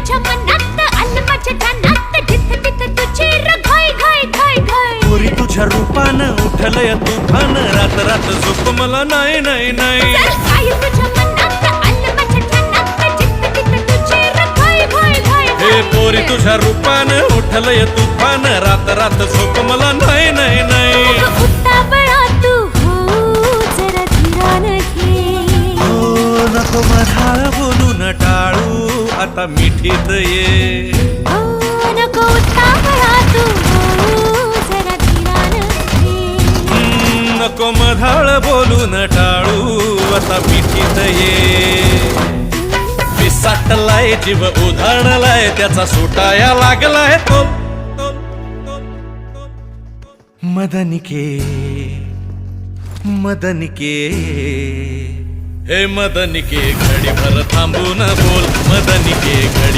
तुझ्या मनात आलं माझ्या ध्यानात जिथं तिथं तुझी घाई घाई घाई घाई पोरी तुझ्या रूपानं उठलंय तुफान रात रात झोप मला नाही नाही नाही काय तुझ्या मनात आलं माझ्या ध्यानात जिथं तिथं तुझी घाई घाई घाई हे पोरी तुझ्या रूपानं उठलंय तुफान रात रात झोप मला नाही नाही नाही उतावळा तू हो जरा धीरानं घे हो नको मधाळ बोलून टाळू आता मिठीत ये हो नको उतावळा तू हो जरा धीरानं घे नको मधाळ बोलून टाळू आता मिठीत ये विसाटलाय जीव उधाणलाय त्याचा सुटाया लागलाय तो मदनिके मदनिके हे मदनिके घडी भर थांबून बोल मदनिके घडी